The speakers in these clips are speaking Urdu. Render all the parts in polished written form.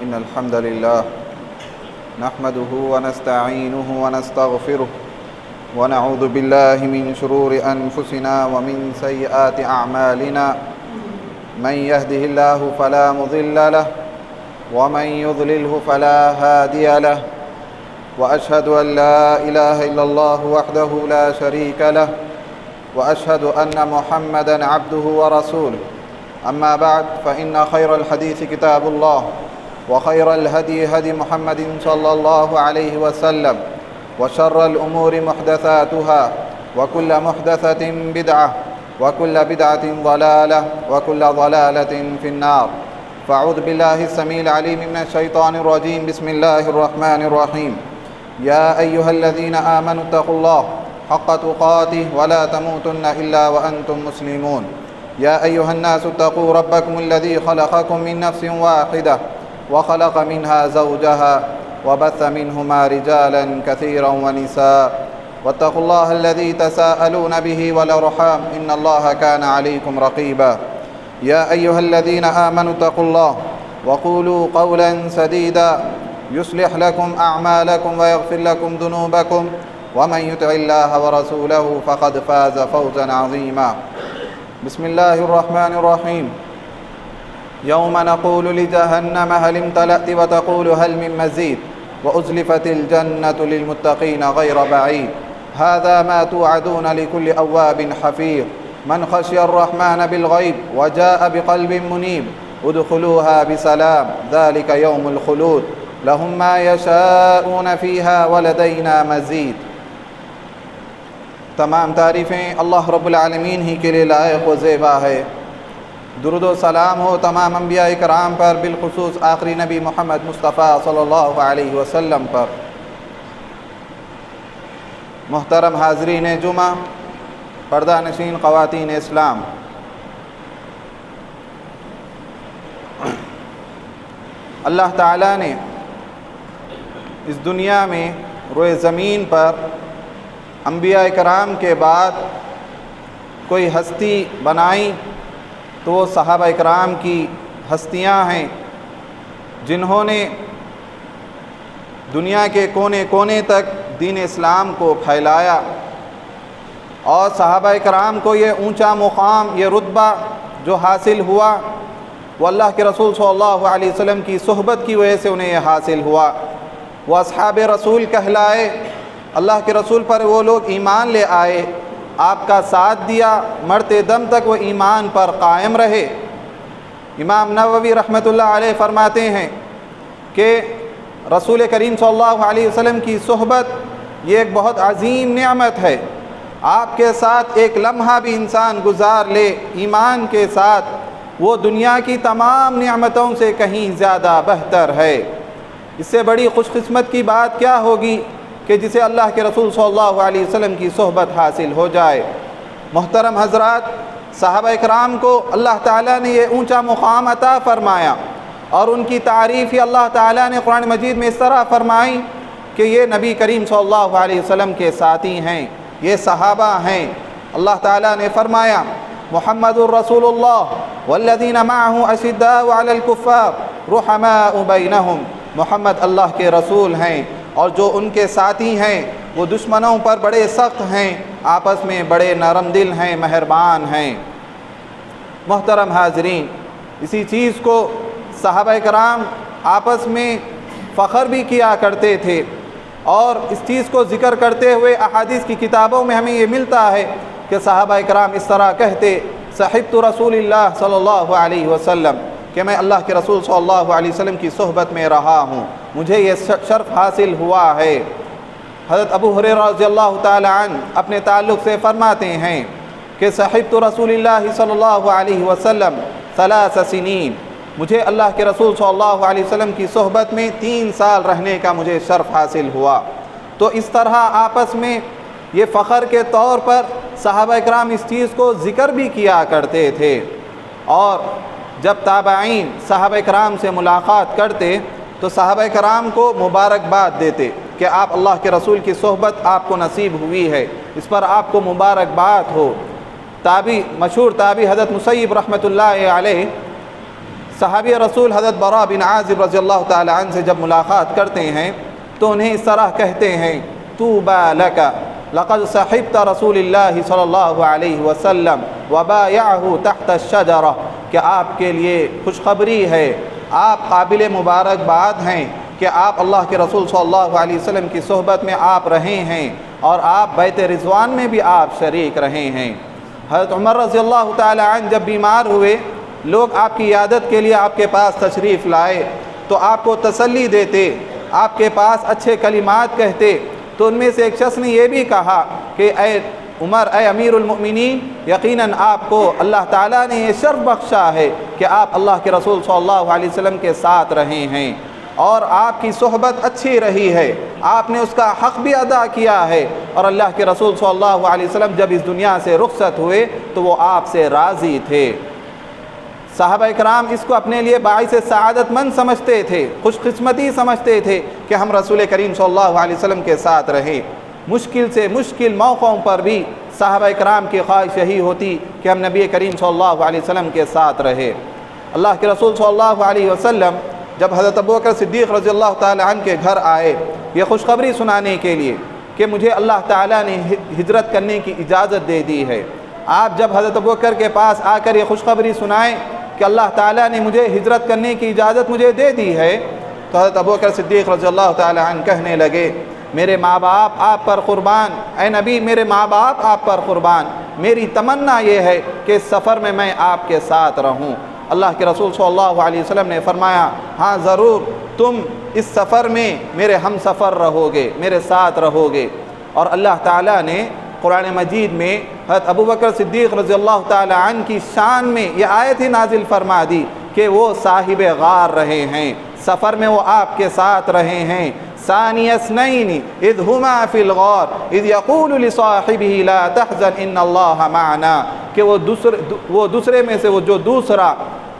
إن الحمد لله نحمده ونستعينه ونستغفره ونعوذ بالله من شرور أنفسنا ومن سيئات أعمالنا من يهده الله فلا مضل له ومن يضلله فلا هادي له وأشهد أن لا إله إلا الله وحده لا شريك له وأشهد أن محمدًا عبده ورسوله أما بعد فإن خير الحديث كتاب الله وخير الهدي هدي محمد صلى الله عليه وسلم وشر الأمور محدثاتها وكل محدثة بدعة وكل بدعة ضلالة وكل ضلالة في النار فأعوذ بالله السميع العليم من الشيطان الرجيم بسم الله الرحمن الرحيم يا أيها الذين آمنوا اتقوا الله حق تقاته ولا تموتن إلا وأنتم مسلمون يا أيها الناس اتقوا ربكم الذي خلقكم من نفس واحدة وخلق منها زوجها وبث منهما رجالا كثيرا ونساء واتقوا الله الذي تساءلون به والأرحام إن الله كان عليكم رقيبا يا أيها الذين آمنوا اتقوا الله وقولوا قولا سديدا يصلح لكم أعمالكم ويغفر لكم ذنوبكم ومن يطع الله ورسوله فقد فاز فوزا عظيما بسم الله الرحمن الرحيم يوم نقول لجهنم هل امتلأت وتقول هل من مزيد وأزلفت الجنة للمتقين غير بعيد هذا ما توعدون لكل أواب حفيظ من خشي الرحمن بالغيب وجاء بقلب منيب ادخلوها بسلام ذلك يوم الخلود لهم ما يشاءون فيها ولدينا مزيد۔ تمام تعریفیں اللہ رب العالمین ہی کے لیے لائق و زیبا ہے۔ درود و سلام ہو تمام انبیاء کرام پر، بالخصوص آخری نبی محمد مصطفیٰ صلی اللہ علیہ وسلم پر۔ محترم حاضرین جمعہ، پردہ نشین خواتین اسلام، اللہ تعالیٰ نے اس دنیا میں روئے زمین پر انبیاء کرام کے بعد کوئی ہستی بنائی تو وہ صحابہ کرام کی ہستیاں ہیں، جنہوں نے دنیا کے کونے کونے تک دین اسلام کو پھیلایا، اور صحابہ کرام کو یہ اونچا مقام، یہ رتبہ جو حاصل ہوا وہ اللہ کے رسول صلی اللہ علیہ وسلم کی صحبت کی وجہ سے انہیں یہ حاصل ہوا۔ وہ اصحاب رسول کہلائے، اللہ کے رسول پر وہ لوگ ایمان لے آئے، آپ کا ساتھ دیا، مرتے دم تک وہ ایمان پر قائم رہے۔ امام نووی رحمۃ اللہ علیہ فرماتے ہیں کہ رسول کریم صلی اللہ علیہ وسلم کی صحبت یہ ایک بہت عظیم نعمت ہے۔ آپ کے ساتھ ایک لمحہ بھی انسان گزار لے ایمان کے ساتھ، وہ دنیا کی تمام نعمتوں سے کہیں زیادہ بہتر ہے۔ اس سے بڑی خوش قسمت کی بات کیا ہوگی کہ جسے اللہ کے رسول صلی اللہ علیہ وسلم کی صحبت حاصل ہو جائے۔ محترم حضرات، صحابہ کرام کو اللہ تعالیٰ نے یہ اونچا مقام عطا فرمایا، اور ان کی تعریف ہی اللہ تعالیٰ نے قرآن مجید میں اس طرح فرمائی کہ یہ نبی کریم صلی اللہ علیہ وسلم کے ساتھی ہیں، یہ صحابہ ہیں۔ اللہ تعالیٰ نے فرمایا محمد الرسول اللہ والذین معہ اشداء علی الکفار رحماء بینہم، محمد اللہ کے رسول ہیں اور جو ان کے ساتھی ہیں وہ دشمنوں پر بڑے سخت ہیں، آپس میں بڑے نرم دل ہیں، مہربان ہیں۔ محترم حاضرین، اسی چیز کو صحابہ کرام آپس میں فخر بھی کیا کرتے تھے، اور اس چیز کو ذکر کرتے ہوئے احادیث کی کتابوں میں ہمیں یہ ملتا ہے کہ صحابہ کرام اس طرح کہتے، صحبت رسول اللہ صلی اللہ علیہ وسلم، کہ میں اللہ کے رسول صلی اللہ علیہ وسلم کی صحبت میں رہا ہوں، مجھے یہ شرف حاصل ہوا ہے۔ حضرت ابو ہریرہ رضی اللہ تعالی عنہ اپنے تعلق سے فرماتے ہیں کہ صحبت رسول اللہ صلی اللہ علیہ وسلم 3 سنین، مجھے اللہ کے رسول صلی اللہ علیہ وسلم کی صحبت میں 3 سال رہنے کا مجھے شرف حاصل ہوا۔ تو اس طرح آپس میں یہ فخر کے طور پر صحابہ کرام اس چیز کو ذکر بھی کیا کرتے تھے، اور جب تابعین صحابہ کرام سے ملاقات کرتے تو صحابہ کرام کو مبارکباد دیتے کہ آپ اللہ کے رسول کی صحبت آپ کو نصیب ہوئی ہے، اس پر آپ کو مبارکباد ہو۔ مشہور تابعی حضرت مسیب رحمۃ اللہ علیہ صحابی رسول حضرت برا بن عازب رضی اللہ تعالی عنہ سے جب ملاقات کرتے ہیں تو انہیں اس طرح کہتے ہیں طوبی لک لقد صحبت رسول اللہ صلی اللہ علیہ وسلم وبایعہ تحت الشجرہ، کہ آپ کے لیے خوشخبری ہے، آپ قابل مبارکباد ہیں کہ آپ اللہ کے رسول صلی اللہ علیہ وسلم کی صحبت میں آپ رہے ہیں اور آپ بیت رضوان میں بھی آپ شریک رہے ہیں۔ حضرت عمر رضی اللہ تعالی عنہ جب بیمار ہوئے، لوگ آپ کی عیادت کے لیے آپ کے پاس تشریف لائے تو آپ کو تسلی دیتے، آپ کے پاس اچھے کلمات کہتے، تو ان میں سے ایک شخص نے یہ بھی کہا کہ اے عمر، اے امیر المؤمنین، یقیناً آپ کو اللہ تعالیٰ نے یہ شرف بخشا ہے کہ آپ اللہ کے رسول صلی اللہ علیہ وسلم کے ساتھ رہے ہیں اور آپ کی صحبت اچھی رہی ہے، آپ نے اس کا حق بھی ادا کیا ہے، اور اللہ کے رسول صلی اللہ علیہ وسلم جب اس دنیا سے رخصت ہوئے تو وہ آپ سے راضی تھے۔ صحابہ کرام اس کو اپنے لیے باعث سعادت مند سمجھتے تھے، خوش قسمتی سمجھتے تھے کہ ہم رسول کریم صلی اللہ علیہ وسلم کے ساتھ رہیں۔ مشکل سے مشکل موقعوں پر بھی صحابہ کرام کی خواہش یہی ہوتی کہ ہم نبی کریم صلی اللہ علیہ وسلم کے ساتھ رہے۔ اللہ کے رسول صلی اللہ علیہ وسلم جب حضرت ابوبکر صدیق رضی اللہ تعالی عنہ کے گھر آئے یہ خوشخبری سنانے کے لیے کہ مجھے اللہ تعالیٰ نے ہجرت کرنے کی اجازت دے دی ہے، آپ جب حضرت ابوبکر کے پاس آ کر یہ خوشخبری سنائیں کہ اللہ تعالیٰ نے مجھے ہجرت کرنے کی اجازت مجھے دے دی ہے، تو حضرت ابوبکر صدیق رضی اللہ تعالی عنہ کہنے لگے میرے ماں باپ آپ پر قربان، اے نبی میرے ماں باپ آپ پر قربان، میری تمنا یہ ہے کہ اس سفر میں آپ کے ساتھ رہوں۔ اللہ کے رسول صلی اللہ علیہ وسلم نے فرمایا ہاں ضرور، تم اس سفر میں میرے ہم سفر رہو گے، میرے ساتھ رہو گے۔ اور اللہ تعالیٰ نے قرآن مجید میں حضرت ابوبکر صدیق رضی اللہ تعالی عنہ کی شان میں یہ آیت ہی نازل فرما دی کہ وہ صاحب غار رہے ہیں، سفر میں وہ آپ کے ساتھ رہے ہیں۔ ثانی اثنین اذ ہما فی الغار اذ یقول لصاحبہ لا تحزن ان اللہ معنا، کہ وہ دوسرے میں سے وہ جو دوسرا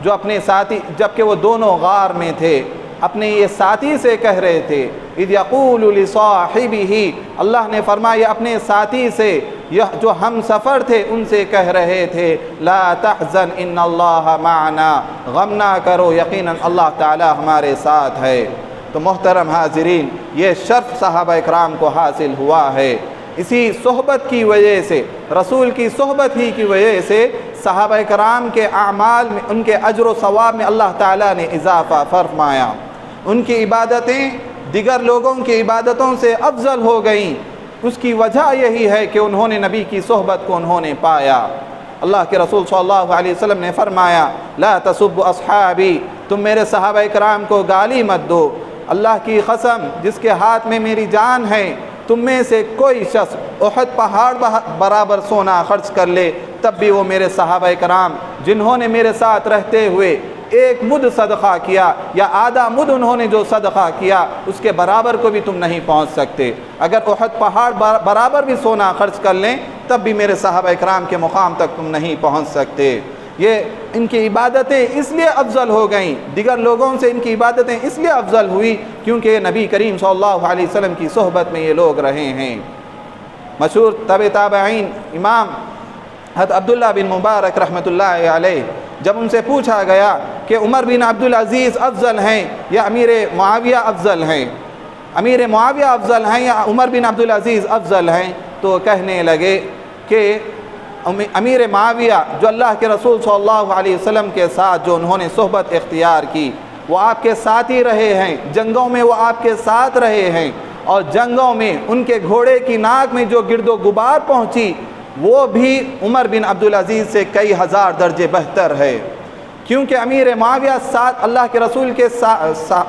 جو اپنے ساتھی، جبکہ وہ دونوں غار میں تھے، اپنے یہ ساتھی سے کہہ رہے تھے اذ یقول لصاحبہ، اللہ نے فرمایا اپنے ساتھی سے، یہ جو ہم سفر تھے ان سے کہہ رہے تھے لا تحزن ان اللہ معنا، غم نہ کرو یقیناً اللہ تعالی ہمارے ساتھ ہے۔ تو محترم حاضرین، یہ شرف صحابہ اکرام کو حاصل ہوا ہے، اسی صحبت کی وجہ سے، رسول کی صحبت ہی کی وجہ سے صحابہ کرام کے اعمال میں، ان کے اجر و ثواب میں اللہ تعالیٰ نے اضافہ فرمایا، ان کی عبادتیں دیگر لوگوں کی عبادتوں سے افضل ہو گئیں۔ اس کی وجہ یہی ہے کہ انہوں نے نبی کی صحبت کو انہوں نے پایا۔ اللہ کے رسول صلی اللہ علیہ وسلم نے فرمایا لا تسبوا اصحابی، تم میرے صحابہ کرام کو گالی مت دو، اللہ کی قسم جس کے ہاتھ میں میری جان ہے، تم میں سے کوئی شخص احد پہاڑ برابر سونا خرچ کر لے تب بھی وہ میرے صحابہ کرام جنہوں نے میرے ساتھ رہتے ہوئے ایک مد صدقہ کیا یا آدھا مد انہوں نے جو صدقہ کیا اس کے برابر کو بھی تم نہیں پہنچ سکتے۔ اگر احد پہاڑ برابر بھی سونا خرچ کر لیں تب بھی میرے صحابہ کرام کے مقام تک تم نہیں پہنچ سکتے۔ یہ ان کی عبادتیں اس لیے افضل ہو گئیں، دیگر لوگوں سے ان کی عبادتیں اس لیے افضل ہوئی کیونکہ نبی کریم صلی اللہ علیہ وسلم کی صحبت میں یہ لوگ رہے ہیں۔ مشہور تابعین امام حضرت عبداللہ بن مبارک رحمۃ اللہ علیہ، جب ان سے پوچھا گیا کہ عمر بن عبدالعزیز افضل ہیں یا امیر معاویہ افضل ہیں، امیر معاویہ افضل ہیں یا عمر بن عبدالعزیز افضل ہیں، تو کہنے لگے کہ امیر معاویہ جو اللہ کے رسول صلی اللہ علیہ وسلم کے ساتھ جو انہوں نے صحبت اختیار کی، وہ آپ کے ساتھ ہی رہے ہیں، جنگوں میں وہ آپ کے ساتھ رہے ہیں، اور جنگوں میں ان کے گھوڑے کی ناک میں جو گرد و غبار پہنچی وہ بھی عمر بن عبدالعزیز سے کئی ہزار درجے بہتر ہے، کیونکہ امیر معاویہ ساتھ اللہ کے رسول کے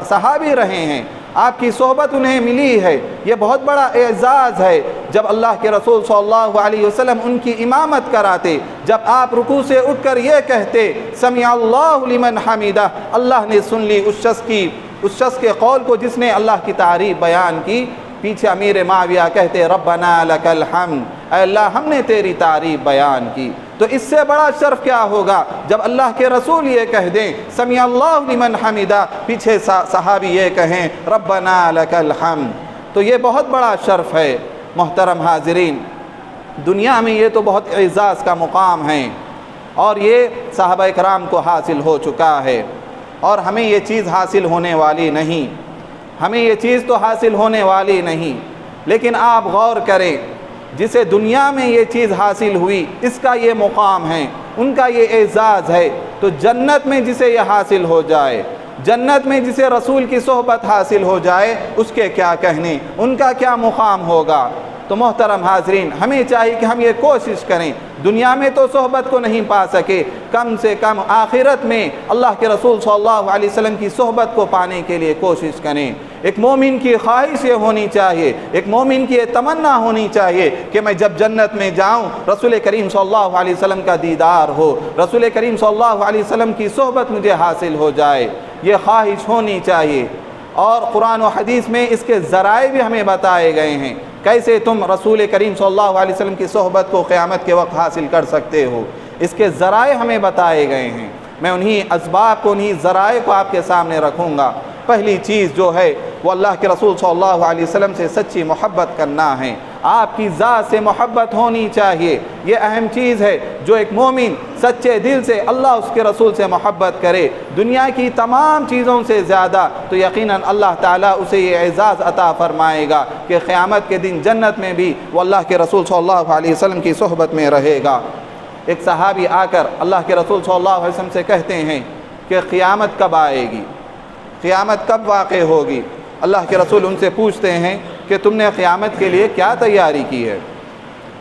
صحابی رہے ہیں، آپ کی صحبت انہیں ملی ہے۔ یہ بہت بڑا اعزاز ہے جب اللہ کے رسول صلی اللہ علیہ وسلم ان کی امامت کراتے، جب آپ رکوع سے اٹھ کر یہ کہتے سمع اللہ لمن حمیدہ، اللہ نے سن لی اس شخص کے قول کو جس نے اللہ کی تعریف بیان کی، پیچھے امیر معاویہ کہتے ربنا لک الحمد، اے اللہ ہم نے تیری تعریف بیان کی۔ تو اس سے بڑا شرف کیا ہوگا جب اللہ کے رسول یہ کہہ دیں سمع اللہ لمن حمیدہ، پیچھے صحابی یہ کہیں ربنا لک الحمد، تو یہ بہت بڑا شرف ہے۔ محترم حاضرین، دنیا میں یہ تو بہت اعزاز کا مقام ہے اور یہ صحابہ کرام کو حاصل ہو چکا ہے۔ اور ہمیں یہ چیز حاصل ہونے والی نہیں، ہمیں یہ چیز تو حاصل ہونے والی نہیں۔ لیکن آپ غور کریں، جسے دنیا میں یہ چیز حاصل ہوئی اس کا یہ مقام ہے، ان کا یہ اعزاز ہے، تو جنت میں جسے یہ حاصل ہو جائے، جنت میں جسے رسول کی صحبت حاصل ہو جائے، اس کے کیا کہنے، ان کا کیا مقام ہوگا۔ تو محترم حاضرین، ہمیں چاہیے کہ ہم یہ کوشش کریں، دنیا میں تو صحبت کو نہیں پا سکے، کم سے کم آخرت میں اللہ کے رسول صلی اللہ علیہ وسلم کی صحبت کو پانے کے لیے کوشش کریں۔ ایک مومن کی خواہش یہ ہونی چاہیے، ایک مومن کی یہ تمنا ہونی چاہیے کہ میں جب جنت میں جاؤں رسول کریم صلی اللہ علیہ وسلم کا دیدار ہو، رسول کریم صلی اللہ علیہ وسلم کی صحبت مجھے حاصل ہو جائے، یہ خواہش ہونی چاہیے۔ اور قرآن و حدیث میں اس کے ذرائع بھی ہمیں بتائے گئے ہیں، کیسے تم رسول کریم صلی اللہ علیہ وسلم کی صحبت کو قیامت کے وقت حاصل کر سکتے ہو، اس کے ذرائع ہمیں بتائے گئے ہیں۔ میں انہی اسباب کو، انہی ذرائع کو آپ کے سامنے رکھوں گا۔ پہلی چیز جو ہے وہ اللہ کے رسول صلی اللہ علیہ وسلم سے سچی محبت کرنا ہے، آپ کی ذات سے محبت ہونی چاہیے۔ یہ اہم چیز ہے، جو ایک مومن سچے دل سے اللہ اس کے رسول سے محبت کرے دنیا کی تمام چیزوں سے زیادہ، تو یقیناً اللہ تعالیٰ اسے یہ اعزاز عطا فرمائے گا کہ قیامت کے دن جنت میں بھی وہ اللہ کے رسول صلی اللہ علیہ وسلم کی صحبت میں رہے گا۔ ایک صحابی آ کر اللہ کے رسول صلی اللہ علیہ وسلم سے کہتے ہیں کہ قیامت کب آئے گی، قیامت کب واقع ہوگی؟ اللہ کے رسول ان سے پوچھتے ہیں کہ تم نے قیامت کے لیے کیا تیاری کی ہے،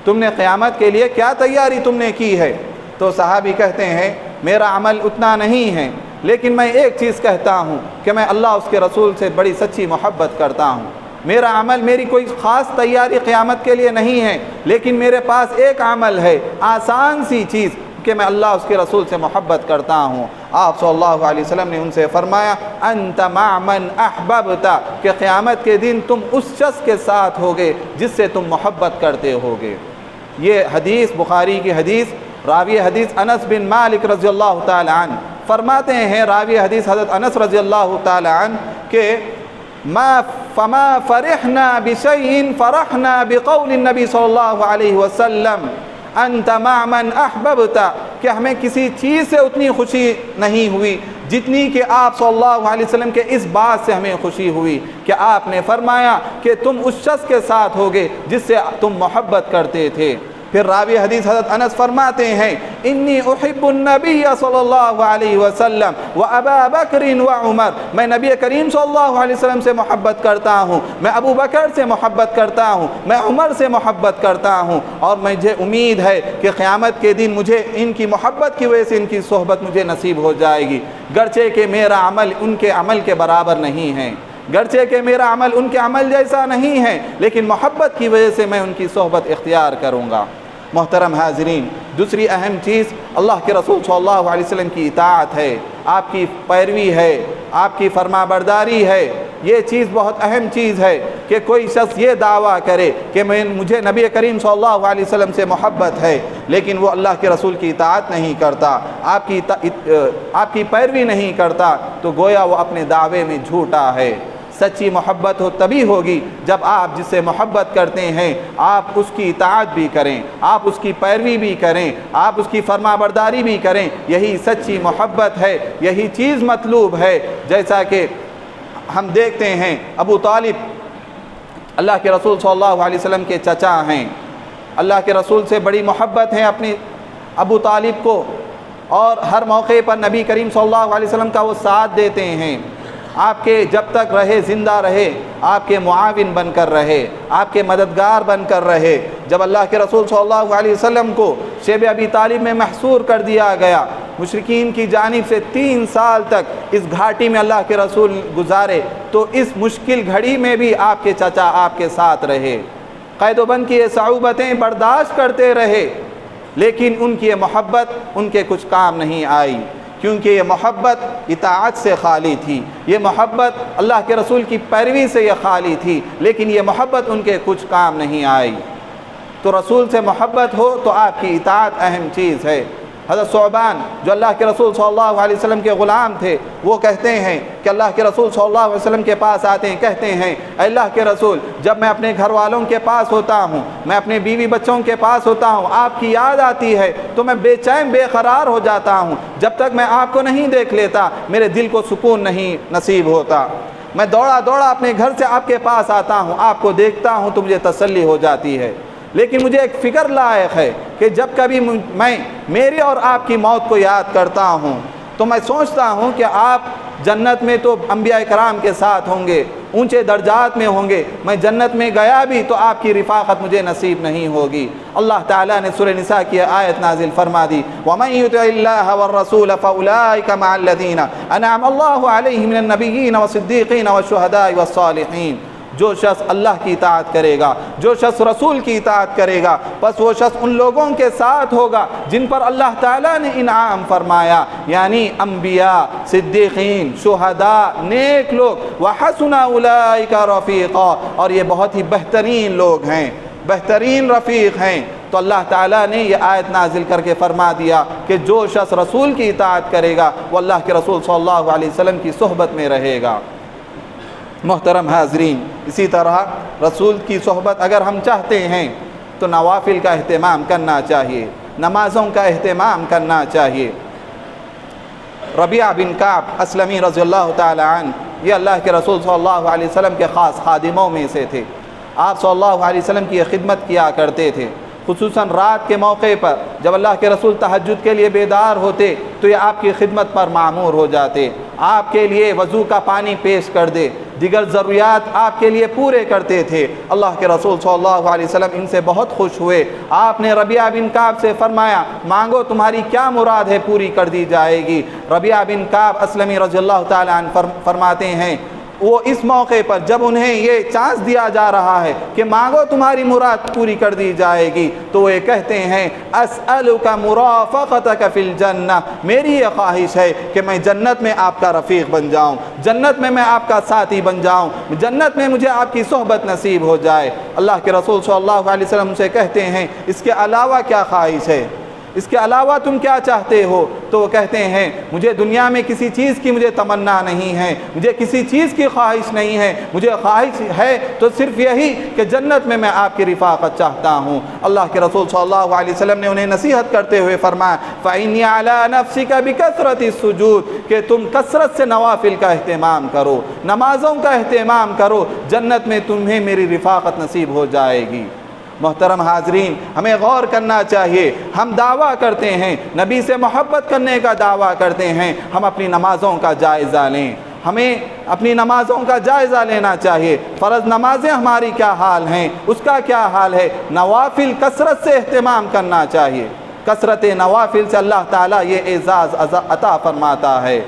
تم نے قیامت کے لیے کیا تیاری تم نے کی ہے؟ تو صحابی کہتے ہیں میرا عمل اتنا نہیں ہے، لیکن میں ایک چیز کہتا ہوں کہ میں اللہ اس کے رسول سے بڑی سچی محبت کرتا ہوں۔ میرا عمل، میری کوئی خاص تیاری قیامت کے لیے نہیں ہے، لیکن میرے پاس ایک عمل ہے، آسان سی چیز، کہ میں اللہ اس کے رسول سے محبت کرتا ہوں۔ آپ صلی اللہ علیہ وسلم نے ان سے فرمایا انت مع من احببت، کہ قیامت کے دن تم اس شخص کے ساتھ ہوگے جس سے تم محبت کرتے ہوگے۔ یہ حدیث بخاری کی حدیث، راوی حدیث انس بن مالک رضی اللہ تعالی عنہ فرماتے ہیں، راوی حدیث حضرت انس رضی اللہ تعالی عنہ کہ فما فرحنا بشيء فرحنا بقول النبی صلی اللہ علیہ وسلم انت مع من احببت، کہ ہمیں کسی چیز سے اتنی خوشی نہیں ہوئی جتنی کہ آپ صلی اللہ علیہ وسلم کے اس بات سے ہمیں خوشی ہوئی کہ آپ نے فرمایا کہ تم اس شخص کے ساتھ ہوگے جس سے تم محبت کرتے تھے۔ پھر راوی حدیث حضرت انس فرماتے ہیں انی احب النبی صلی اللہ علیہ وسلم و ابا بکر و عمر، میں نبی کریم صلی اللہ علیہ وسلم سے محبت کرتا ہوں، میں ابو بکر سے محبت کرتا ہوں، میں عمر سے محبت کرتا ہوں، اور مجھے امید ہے کہ قیامت کے دن مجھے ان کی محبت کی وجہ سے ان کی صحبت مجھے نصیب ہو جائے گی، گرچہ کہ میرا عمل ان کے عمل کے برابر نہیں ہے، گرچہ کہ میرا عمل ان کے عمل جیسا نہیں ہے، لیکن محبت کی وجہ سے میں ان کی صحبت اختیار کروں گا۔ محترم حاضرین، دوسری اہم چیز اللہ کے رسول صلی اللہ علیہ وسلم کی اطاعت ہے، آپ کی پیروی ہے، آپ کی فرما برداری ہے۔ یہ چیز بہت اہم چیز ہے کہ کوئی شخص یہ دعویٰ کرے کہ مجھے نبی کریم صلی اللہ علیہ وسلم سے محبت ہے، لیکن وہ اللہ کے رسول کی اطاعت نہیں کرتا، آپ کی پیروی نہیں کرتا، تو گویا وہ اپنے دعوے میں جھوٹا ہے۔ سچی محبت تبھی ہوگی جب آپ جس سے محبت کرتے ہیں آپ اس کی اطاعت بھی کریں، آپ اس کی پیروی بھی کریں، آپ اس کی فرما برداری بھی کریں، یہی سچی محبت ہے، یہی چیز مطلوب ہے۔ جیسا کہ ہم دیکھتے ہیں ابو طالب اللہ کے رسول صلی اللہ علیہ وسلم کے چچا ہیں، اللہ کے رسول سے بڑی محبت ہے اپنی ابو طالب کو، اور ہر موقع پر نبی کریم صلی اللہ علیہ وسلم کا وہ ساتھ دیتے ہیں، آپ کے جب تک رہے، زندہ رہے، آپ کے معاون بن کر رہے، آپ کے مددگار بن کر رہے۔ جب اللہ کے رسول صلی اللہ علیہ وسلم کو شیب ابی طالب میں محصور کر دیا گیا، مشرکین کی جانب سے 3 سال تک اس گھاٹی میں اللہ کے رسول گزارے، تو اس مشکل گھڑی میں بھی آپ کے چچا آپ کے ساتھ رہے، قید و بند کی یہ صعوبتیں برداشت کرتے رہے، لیکن ان کی یہ محبت ان کے کچھ کام نہیں آئی، کیونکہ یہ محبت اطاعت سے خالی تھی، یہ محبت اللہ کے رسول کی پیروی سے یہ خالی تھی، لیکن یہ محبت ان کے کچھ کام نہیں آئی۔ تو رسول سے محبت ہو تو آپ کی اطاعت اہم چیز ہے۔ حضرت ثعبان جو اللہ کے رسول صلی اللہ علیہ وسلم کے غلام تھے، وہ کہتے ہیں کہ اللہ کے رسول صلی اللہ علیہ وسلم کے پاس آتے ہیں، کہتے ہیں اے اللہ کے رسول، جب میں اپنے گھر والوں کے پاس ہوتا ہوں، میں اپنے بیوی بچوں کے پاس ہوتا ہوں، آپ کی یاد آتی ہے تو میں بے چین بے قرار ہو جاتا ہوں، جب تک میں آپ کو نہیں دیکھ لیتا میرے دل کو سکون نہیں نصیب ہوتا، میں دوڑا دوڑا اپنے گھر سے آپ کے پاس آتا ہوں، آپ کو دیکھتا ہوں تو مجھے تسلی ہو جاتی ہے، لیکن مجھے ایک فکر لائق ہے کہ جب کبھی میں میری اور آپ کی موت کو یاد کرتا ہوں تو میں سوچتا ہوں کہ آپ جنت میں تو انبیاء کرام کے ساتھ ہوں گے، اونچے درجات میں ہوں گے، میں جنت میں گیا بھی تو آپ کی رفاقت مجھے نصیب نہیں ہوگی۔ اللہ تعالیٰ نے سورہ نساء کی آیت نازل فرما دی، وَمَن يُطِعِ اللَّهَ وَالرَّسُولَ فَأُولَٰئِكَ مَعَ الَّذِينَ أَنْعَمَ اللَّهُ عَلَيْهِم مِّنَ النَّبِيِّينَ وَالصِّدِّيقِينَ وَالشُّهَدَاءِ وَالصَّالِحِينَ۔ جو شخص اللہ کی اطاعت کرے گا، جو شخص رسول کی اطاعت کرے گا، بس وہ شخص ان لوگوں کے ساتھ ہوگا جن پر اللہ تعالیٰ نے انعام فرمایا، یعنی انبیاء، صدیقین، شہداء، نیک لوگ، وَحَسُنَ أُولَٰئِكَ رَفِيقًا، اور یہ بہت ہی بہترین لوگ ہیں، بہترین رفیق ہیں۔ تو اللہ تعالیٰ نے یہ آیت نازل کر کے فرما دیا کہ جو شخص رسول کی اطاعت کرے گا وہ اللہ کے رسول صلی اللہ علیہ وسلم کی صحبت میں رہے گا۔ محترم حاضرین، اسی طرح رسول کی صحبت اگر ہم چاہتے ہیں تو نوافل کا اہتمام کرنا چاہیے، نمازوں کا اہتمام کرنا چاہیے۔ ربیعہ بن کعب اسلمی رضی اللہ تعالی عنہ یہ اللہ کے رسول صلی اللہ علیہ وسلم کے خاص خادموں میں سے تھے، آپ صلی اللہ علیہ وسلم کی خدمت کیا کرتے تھے، خصوصاً رات کے موقع پر جب اللہ کے رسول تہجد کے لیے بیدار ہوتے تو یہ آپ کی خدمت پر معمور ہو جاتے، آپ کے لیے وضو کا پانی پیش کر دے، دیگر ضروریات آپ کے لیے پورے کرتے تھے۔ اللہ کے رسول صلی اللہ علیہ وسلم ان سے بہت خوش ہوئے، آپ نے ربیعہ بن کعب سے فرمایا مانگو تمہاری کیا مراد ہے پوری کر دی جائے گی۔ ربیعہ بن کعب اسلمی رضی اللہ تعالی عنہ فرماتے ہیں وہ اس موقع پر جب انہیں یہ چانس دیا جا رہا ہے کہ مانگو تمہاری مراد پوری کر دی جائے گی تو وہ کہتے ہیں اسألک مرافقتک فی الجنہ، میری یہ خواہش ہے کہ میں جنت میں آپ کا رفیق بن جاؤں، جنت میں آپ کا ساتھی بن جاؤں، جنت میں مجھے آپ کی صحبت نصیب ہو جائے۔ اللہ کے رسول صلی اللہ علیہ وسلم سے کہتے ہیں اس کے علاوہ کیا خواہش ہے، اس کے علاوہ تم کیا چاہتے ہو؟ تو وہ کہتے ہیں مجھے دنیا میں کسی چیز کی مجھے تمنا نہیں ہے، مجھے کسی چیز کی خواہش نہیں ہے، مجھے خواہش ہے تو صرف یہی کہ جنت میں آپ کی رفاقت چاہتا ہوں۔ اللہ کے رسول صلی اللہ علیہ وسلم نے انہیں نصیحت کرتے ہوئے فرمایا فَإِنِّي عَلَىٰ نَفْسِكَ بِكَثْرَةِ السُّجُودِ، کہ تم کثرت سے نوافل کا اہتمام کرو، نمازوں کا اہتمام کرو، جنت میں تمہیں میری رفاقت نصیب ہو جائے گی۔ محترم حاضرین، ہمیں غور کرنا چاہیے، ہم دعویٰ کرتے ہیں، نبی سے محبت کرنے کا دعویٰ کرتے ہیں، ہم اپنی نمازوں کا جائزہ لیں، ہمیں اپنی نمازوں کا جائزہ لینا چاہیے، فرض نمازیں ہماری کیا حال ہیں، اس کا کیا حال ہے، نوافل کثرت سے اہتمام کرنا چاہیے، کثرت نوافل سے اللہ تعالیٰ یہ اعزاز عطا فرماتا ہے۔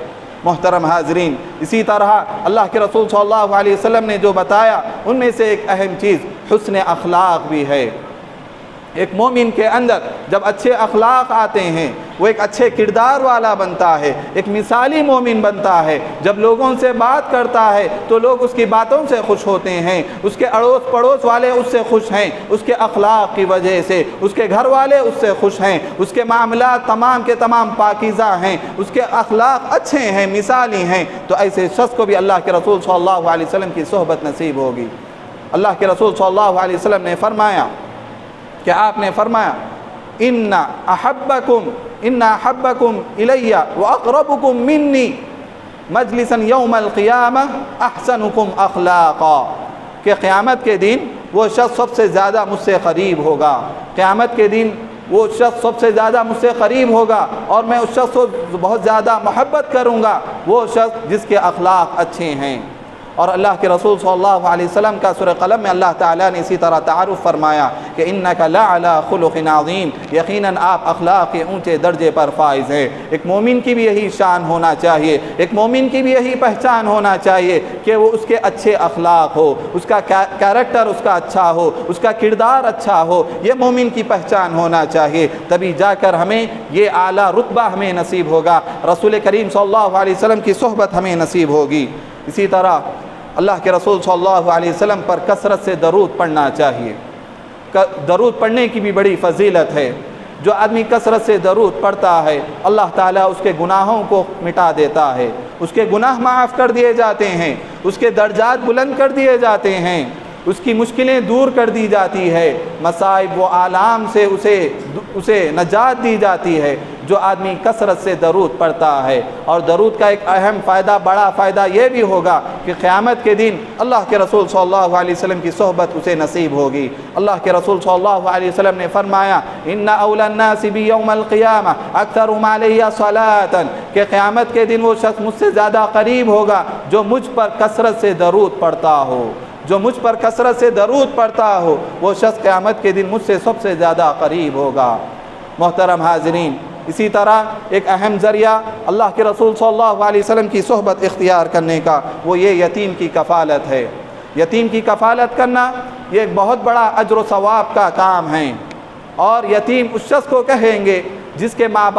محترم حاضرین، اسی طرح اللہ کے رسول صلی اللہ علیہ وسلم نے جو بتایا ان میں سے ایک اہم چیز حسن اخلاق بھی ہے۔ ایک مومن کے اندر جب اچھے اخلاق آتے ہیں وہ ایک اچھے کردار والا بنتا ہے، ایک مثالی مومن بنتا ہے، جب لوگوں سے بات کرتا ہے تو لوگ اس کی باتوں سے خوش ہوتے ہیں، اس کے اڑوس پڑوس والے اس سے خوش ہیں، اس کے اخلاق کی وجہ سے، اس کے گھر والے اس سے خوش ہیں، اس کے معاملات تمام کے تمام پاکیزہ ہیں، اس کے اخلاق اچھے ہیں، مثالی ہیں، تو ایسے شخص کو بھی اللہ کے رسول صلی اللہ علیہ وسلم کی صحبت نصیب ہوگی۔ اللہ کے رسول صلی اللہ علیہ وسلم نے فرمایا کہ آپ نے فرمایا ان احبکم الی واقربکم منی مجلسا یوم القیامہ احسنکم اخلاقا، کہ قیامت کے دن وہ شخص سب سے زیادہ مجھ سے قریب ہوگا، قیامت کے دن وہ شخص سب سے زیادہ مجھ سے قریب ہوگا اور میں اس شخص کو بہت زیادہ محبت کروں گا، وہ شخص جس کے اخلاق اچھے ہیں۔ اور اللہ کے رسول صلی اللہ علیہ وسلم کا سورہ قلم میں اللہ تعالیٰ نے اسی طرح تعارف فرمایا کہ انک لعلی خلق عظیم، یقیناً آپ اخلاق کے اونچے درجے پر فائز ہیں۔ ایک مومن کی بھی یہی شان ہونا چاہیے، ایک مومن کی بھی یہی پہچان ہونا چاہیے کہ وہ اس کے اچھے اخلاق ہو، اس کا کیریکٹر اس کا اچھا ہو، اس کا کردار اچھا ہو، یہ مومن کی پہچان ہونا چاہیے، تبھی جا کر ہمیں یہ اعلیٰ رتبہ ہمیں نصیب ہوگا، رسول کریم صلی اللہ علیہ وسلم کی صحبت ہمیں نصیب ہوگی۔ اسی طرح اللہ کے رسول صلی اللہ علیہ وسلم پر کثرت سے درود پڑھنا چاہیے، درود پڑھنے کی بھی بڑی فضیلت ہے۔ جو آدمی کثرت سے درود پڑھتا ہے اللہ تعالیٰ اس کے گناہوں کو مٹا دیتا ہے، اس کے گناہ معاف کر دیے جاتے ہیں، اس کے درجات بلند کر دیے جاتے ہیں، اس کی مشکلیں دور کر دی جاتی ہے، مصائب و آلام سے اسے نجات دی جاتی ہے جو آدمی کثرت سے درود پڑھتا ہے۔ اور درود کا ایک اہم فائدہ، بڑا فائدہ یہ بھی ہوگا کہ قیامت کے دن اللہ کے رسول صلی اللہ علیہ وسلم کی صحبت اسے نصیب ہوگی۔ اللہ کے رسول صلی اللہ علیہ وسلم نے فرمایا ان اولی الناس بی یوم القیامہ اکثرهم علی صلاۃ، کہ قیامت کے دن وہ شخص مجھ سے زیادہ قریب ہوگا جو مجھ پر کثرت سے درود پڑھتا ہو، جو مجھ پر کثرت سے درود پڑھتا ہو وہ شخص قیامت کے دن مجھ سے سب سے زیادہ قریب ہوگا۔ محترم حاضرین، اسی طرح ایک اہم ذریعہ اللہ کے رسول صلی اللہ علیہ وسلم کی صحبت اختیار کرنے کا وہ یہ یتیم کی کفالت ہے۔ یتیم کی کفالت کرنا یہ ایک بہت بڑا اجر و ثواب کا کام ہے، اور یتیم اس شخص کو کہیں گے جس کے ماں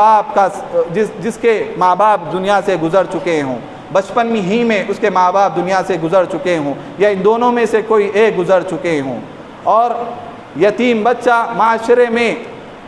باپ دنیا سے گزر چکے ہوں، بچپن میں ہی میں اس کے ماں باپ دنیا سے گزر چکے ہوں، یا ان دونوں میں سے کوئی ایک گزر چکے ہوں۔ اور یتیم بچہ معاشرے میں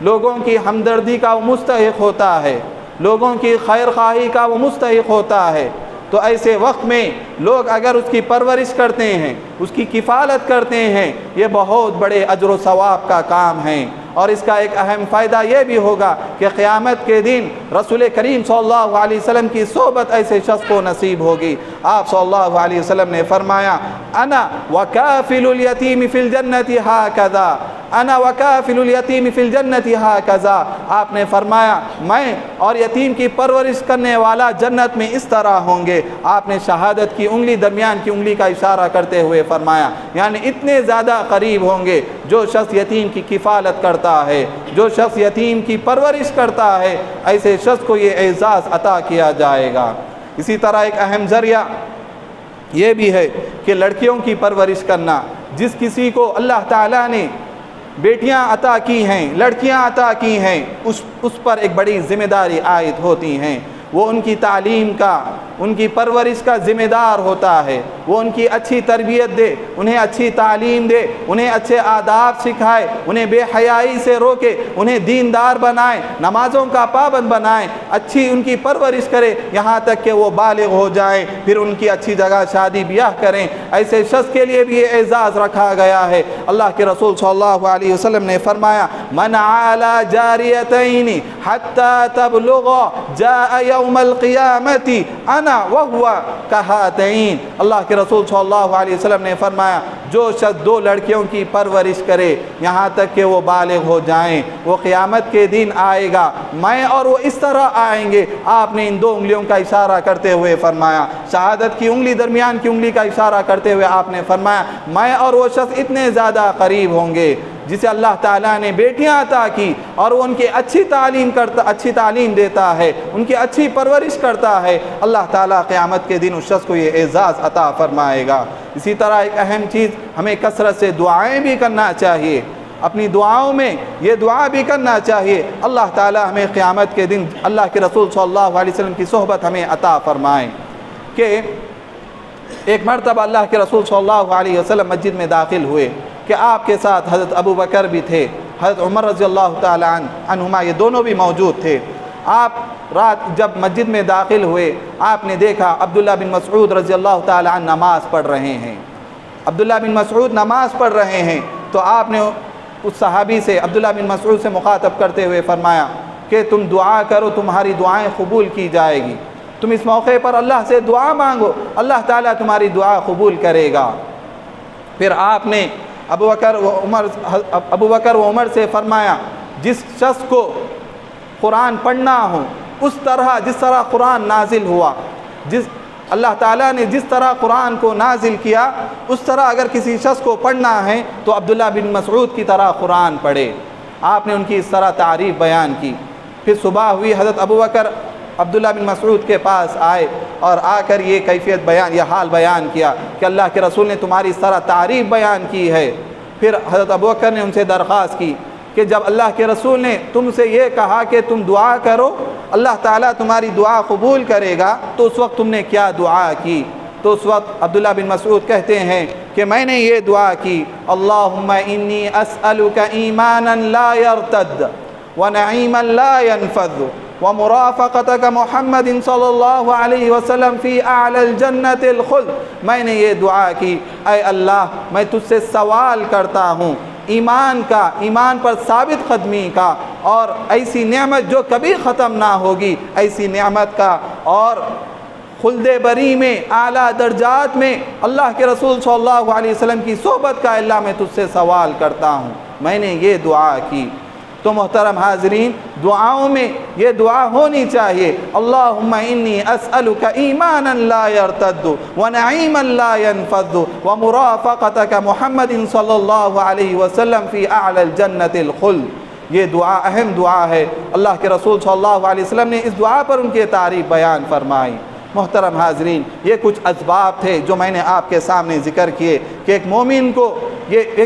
لوگوں کی ہمدردی کا وہ مستحق ہوتا ہے، لوگوں کی خیر خواہی کا وہ مستحق ہوتا ہے، تو ایسے وقت میں لوگ اگر اس کی پرورش کرتے ہیں، اس کی کفالت کرتے ہیں، یہ بہت بڑے اجر و ثواب کا کام ہے۔ اور اس کا ایک اہم فائدہ یہ بھی ہوگا کہ قیامت کے دن رسول کریم صلی اللہ علیہ وسلم کی صحبت ایسے شخص کو نصیب ہوگی۔ آپ صلی اللہ علیہ وسلم نے فرمایا انا وکافل الیتیم فی الجنت ہاکذا، انا وکافل الیتیم فی الجنت ہاکذا، آپ نے فرمایا میں اور یتیم کی پرورش کرنے والا جنت میں اس طرح ہوں گے۔ آپ نے شہادت کی انگلی درمیان کی انگلی کا اشارہ کرتے ہوئے فرمایا، یعنی اتنے زیادہ قریب ہوں گے جو شخص یتیم کی کفالت کرتا ہے، جو شخص یتیم کی پرورش کرتا ہے، ایسے شخص کو یہ اعزاز عطا کیا جائے گا۔ اسی طرح ایک اہم ذریعہ یہ بھی ہے کہ لڑکیوں کی پرورش کرنا، جس کسی کو اللہ تعالیٰ نے بیٹیاں عطا کی ہیں، لڑکیاں عطا کی ہیں، اس پر ایک بڑی ذمہ داری عائد ہوتی ہیں۔ وہ ان کی تعلیم کا، ان کی پرورش کا ذمہ دار ہوتا ہے، وہ ان کی اچھی تربیت دے، انہیں اچھی تعلیم دے، انہیں اچھے آداب سکھائے، انہیں بے حیائی سے روکے، انہیں دیندار بنائے، نمازوں کا پابند بنائے، اچھی ان کی پرورش کرے یہاں تک کہ وہ بالغ ہو جائیں، پھر ان کی اچھی جگہ شادی بیاہ کریں۔ ایسے شخص کے لیے بھی یہ اعزاز رکھا گیا ہے۔ اللہ کے رسول صلی اللہ علیہ وسلم نے فرمایا من عالی جاریتین حتی تبلغ جاء یوم القیامت انا وہو کہاتین۔ اللہ کے رسول صلی اللہ علیہ وسلم نے فرمایا جو شخص دو لڑکیوں کی پرورش کرے یہاں تک کہ وہ بالغ ہو جائیں، وہ قیامت کے دن آئے گا، میں اور وہ اس طرح آئیں گے۔ آپ نے ان دو انگلیوں کا اشارہ کرتے ہوئے فرمایا، شہادت کی انگلی درمیان کی انگلی کا اشارہ کرتے ہوئے آپ نے فرمایا میں اور وہ شخص اتنے زیادہ قریب ہوں گے جسے اللہ تعالیٰ نے بیٹیاں عطا کی اور وہ ان کی اچھی تعلیم دیتا ہے، ان کی اچھی پرورش کرتا ہے، اللہ تعالیٰ قیامت کے دن اس شخص کو یہ اعزاز عطا فرمائے گا۔ اسی طرح ایک اہم چیز ہمیں کثرت سے دعائیں بھی کرنا چاہیے، اپنی دعاؤں میں یہ دعا بھی کرنا چاہیے اللہ تعالیٰ ہمیں قیامت کے دن اللہ کے رسول صلی اللہ علیہ وسلم کی صحبت ہمیں عطا فرمائیں۔ کہ ایک مرتبہ اللہ کے رسول صلی اللہ علیہ وسلم مسجد میں داخل ہوئے کہ آپ کے ساتھ حضرت ابو بکر بھی تھے، حضرت عمر رضی اللہ تعالی عنہما، یہ دونوں بھی موجود تھے۔ آپ رات جب مسجد میں داخل ہوئے آپ نے دیکھا عبداللہ بن مسعود رضی اللہ تعالی عنہ نماز پڑھ رہے ہیں، عبداللہ بن مسعود نماز پڑھ رہے ہیں۔ تو آپ نے اس صحابی سے عبداللہ بن مسعود سے مخاطب کرتے ہوئے فرمایا کہ تم دعا کرو، تمہاری دعائیں قبول کی جائے گی، تم اس موقع پر اللہ سے دعا مانگو، اللہ تعالیٰ تمہاری دعا قبول کرے گا۔ پھر آپ نے ابو بکر و عمر سے فرمایا جس شخص کو قرآن پڑھنا ہو اس طرح جس طرح قرآن نازل ہوا، اللہ تعالیٰ نے جس طرح قرآن کو نازل کیا اس طرح اگر کسی شخص کو پڑھنا ہے تو عبداللہ بن مسعود کی طرح قرآن پڑھے۔ آپ نے ان کی اس طرح تعریف بیان کی۔ پھر صبح ہوئی، حضرت ابو بکر عبداللہ بن مسعود کے پاس آئے اور آ کر یہ کیفیت بیان، یہ حال بیان کیا کہ اللہ کے رسول نے تمہاری اس طرح تعریف بیان کی ہے۔ پھر حضرت ابو بکر نے ان سے درخواست کی کہ جب اللہ کے رسول نے تم سے یہ کہا کہ تم دعا کرو اللہ تعالیٰ تمہاری دعا قبول کرے گا تو اس وقت تم نے کیا دعا کی؟ تو اس وقت عبداللہ بن مسعود کہتے ہیں کہ میں نے یہ دعا کی اللہم انی اسألک ایمانا لا یرتد ونعيما لا ينفذ ومرافقتك محمد صلی اللہ علیہ وسلم فی اعلی الجنت الخلد. میں نے یہ دعا کی، اے اللہ میں تجھ سے سوال کرتا ہوں ایمان کا، ایمان پر ثابت قدمی کا، اور ایسی نعمت جو کبھی ختم نہ ہوگی، ایسی نعمت کا، اور خلد بری میں، اعلیٰ درجات میں اللہ کے رسول صلی اللہ علیہ وسلم کی صحبت کا اللہ میں تجھ سے سوال کرتا ہوں. میں نے یہ دعا کی. تو محترم حاضرین، دعاؤں میں یہ دعا ہونی چاہیے، اللہم انی اسألک ایمانا لا یرتد ونعیما لا ینفد ومرافقتک محمد صلی اللہ علیہ وسلم فی اعلی الجنت الخلد. یہ دعا اہم دعا ہے. اللہ کے رسول صلی اللہ علیہ وسلم نے اس دعا پر ان کی تعریف بیان فرمائی. محترم حاضرین، یہ کچھ اسباب تھے جو میں نے آپ کے سامنے ذکر کیے کہ ایک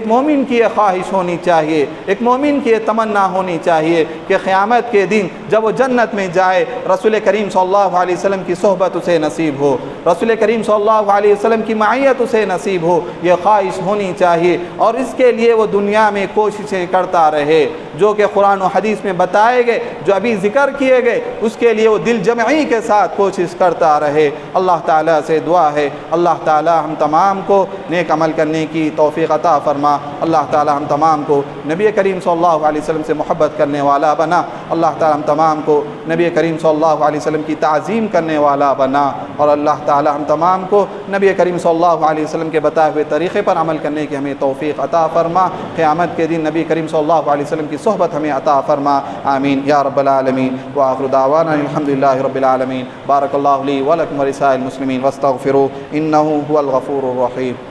مومن کی یہ خواہش ہونی چاہیے، ایک مومن کی یہ تمنا ہونی چاہیے کہ قیامت کے دن جب وہ جنت میں جائے، رسول کریم صلی اللہ علیہ وسلم کی صحبت اسے نصیب ہو، رسول کریم صلی اللہ علیہ وسلم کی معیت اسے نصیب ہو. یہ خواہش ہونی چاہیے، اور اس کے لیے وہ دنیا میں کوششیں کرتا رہے جو کہ قرآن و حدیث میں بتائے گئے، جو ابھی ذکر کیے گئے، اس کے لیے وہ دل جمعی کے ساتھ کوشش کرتا رہے. اللہ تعالیٰ سے دعا ہے اللہ تعالیٰ ہم تمام کو نیک عمل کرنے کی توفیق عطا فرما. اللہ تعالیٰ ہم تمام کو نبی کریم صلی اللہ علیہ وسلم سے محبت کرنے والا بنا. اللہ تعالیٰ ہم تمام کو نبی کریم صلی اللہ علیہ وسلم کی تعظیم کرنے والا بنا. اور اللہ تعالیٰ ہم تمام کو نبی کریم صلی اللہ علیہ وسلم کے بتائے ہوئے طریقے پر عمل کرنے کی ہمیں توفیق عطا فرما. قیامت کے دن نبی کریم صلی اللہ علیہ وسلم کی صحبت ہمیں عطا فرما. آمین یا رب العالمین. وآخر دعوانا الحمدللہ رب العالمین. بارک اللہ لی ولکم ولسائر المسلمین واستغفروہ انہ هو الغفور الرحیم.